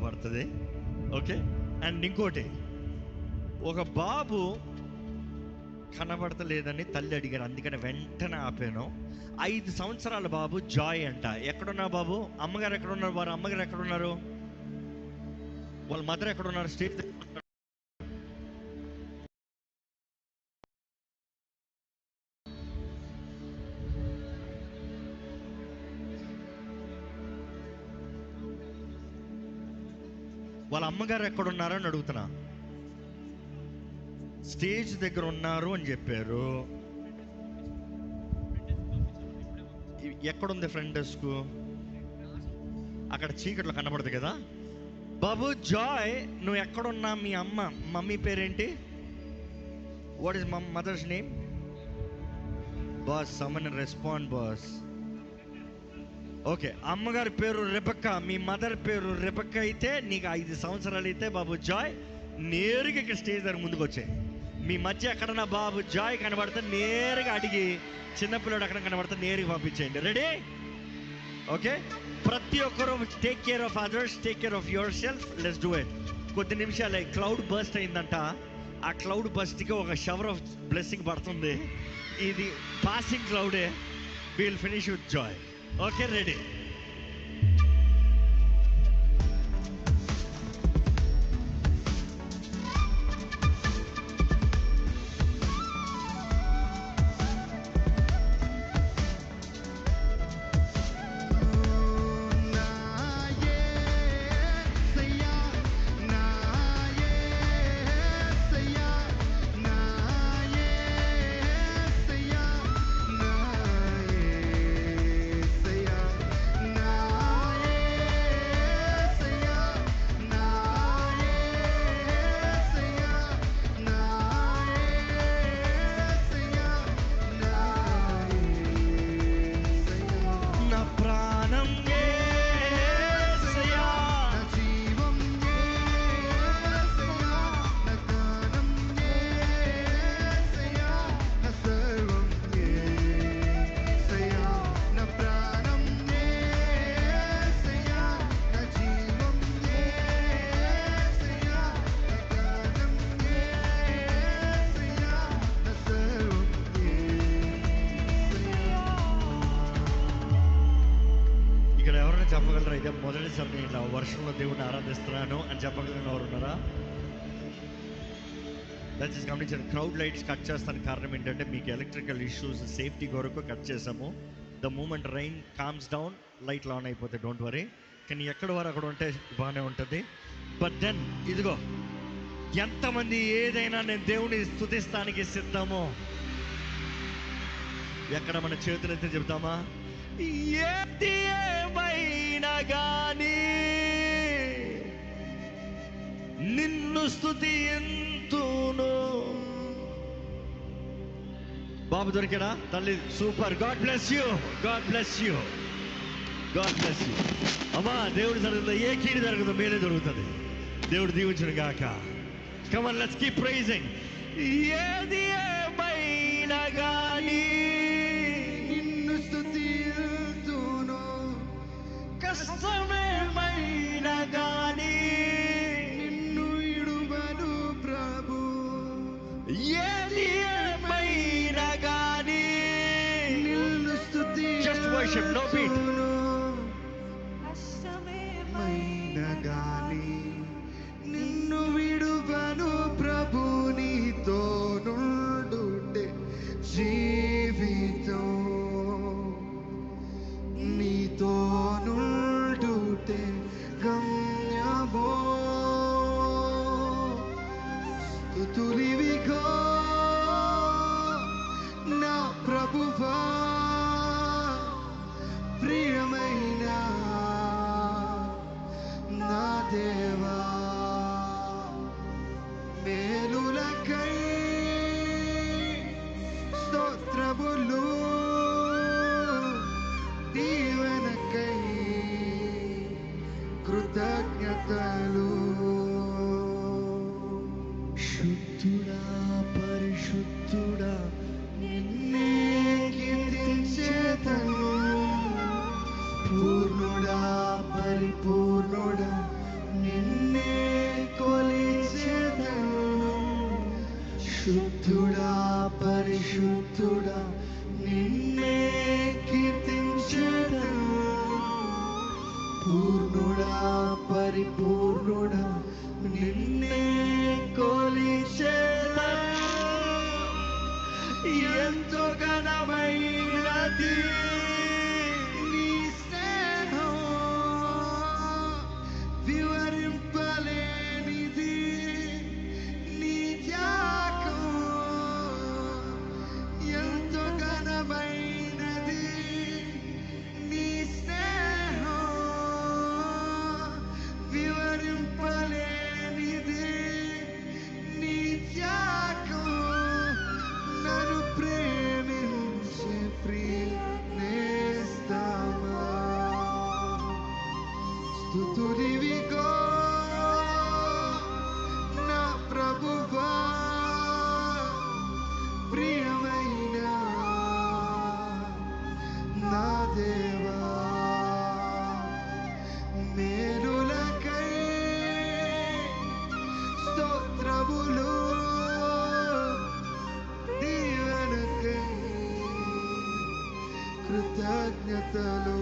కనబడుతుంది. Okay, and ఇంకోటి, ఒక బాబు కనబడతలేదని తల్లి అడిగారు, అందుకని వెంటనే ఆపాను. 5 సంవత్సరాల బాబు, జాయ్ అంట. ఎక్కడున్నారు బాబు? అమ్మగారు ఎక్కడున్నారు? వారు అమ్మగారు ఎక్కడున్నారు? వాళ్ళ మదర్ ఎక్కడున్నారు? స్టేజ్ దగ్గర. వాళ్ళ అమ్మగారు ఎక్కడున్నారో అని అడుగుతున్నా. స్టేజ్ దగ్గర ఉన్నారు అని చెప్పారు. ఎక్కడుంది ఫ్రంట్ డెస్క్? అక్కడ చీకట్లో కనబడదు కదా. బాబు జాయ్, నువ్వు ఎక్కడున్నా? మీ మమ్మీ పేరేంటి? What is mother's name? Boss, someone respond boss. Okay, అమ్మగారి పేరు రెబెక్కా, మీ మదర్ పేరు రెబెక్కా అయితే నీకు 5 సంవత్సరాలు అయితే బాబు జాయ్ నేరుగా ఇక్కడ స్టేజ్ దగ్గర ముందుకు వచ్చాయి. మీ మధ్య ఎక్కడన్నా బాబు జాయ్ కనబడితే నేరుగా అడిగి, చిన్నపిల్లడు అక్కడ కనబడితే నేరుగా పంపించేయండి. రెడీ? ఓకే, ప్రతి ఒక్కరూ take care of others, take care of your self. Let's do it. కొద్ది నిమిషాలే క్లౌడ్ బర్స్ట్ అయిందంట. ఆ క్లౌడ్ బర్స్ట్కి ఒక షవర్ ఆఫ్ బ్లెస్సింగ్ పడుతుంది. ఇది పాసింగ్ క్లౌడే. Will finish with joy. Okay, ready? చెప్పగలరా? ఇదే మొదటిసారి నేను ఇలా వర్షంలో దేవుడిని ఆరాధిస్తున్నాను అని చెప్పగలిగిన ఎవరు ఉన్నారా? దయచేసి గమనించండి. క్రౌడ్ లైట్స్ కట్ చేస్తానికి కారణం ఏంటంటే మీకు ఎలక్ట్రికల్ ఇష్యూస్, సేఫ్టీ కొరకు కట్ చేసాము. The moment rain comes down, లైట్లు ఆన్ అయిపోతాయి. Don't worry. కానీ ఎక్కడ వరకు అక్కడ ఉంటే బాగానే ఉంటుంది. బట్ దెన్ ఇదిగో, ఎంతమంది ఏదైనా నేను దేవుని స్తుతిస్తానికి సిద్ధమో, ఎక్కడ మన చేతులైతే చెబుతామా? ఏది ఏమైనా గాని నిన్ను స్తుతింతును. బాబు దొరికాడా? తల్లి super. God bless you, God bless you, God bless you. అమ్మా, దేవుడు జరుగుతుంది, ఏ కీడు జరుగుతుందో మేలే దొరుకుతుంది. దేవుడు దీవించును గాక. Come on, let's keep praising. ఏది ఏమైనా గాని నిన్ను స్తుతింతును, కష్టమేమైనా గాని నిన్ను ఇడువను ప్రభు. ఏది ఏమైనా గాని నిన్ను Just worship, no beat. స్తుతింతును, కష్టమేమైనా గాని నిన్ను విడువను ప్రభు. నీతో నుండుటే జీవితం, నీతో నుండుటే గమ్యమో. స్తుతులివిగో నా ప్రభువా, ప్రియ దేవా మేలులకై స్తోత్రములు దీవెనకై కృతజ్ఞతలు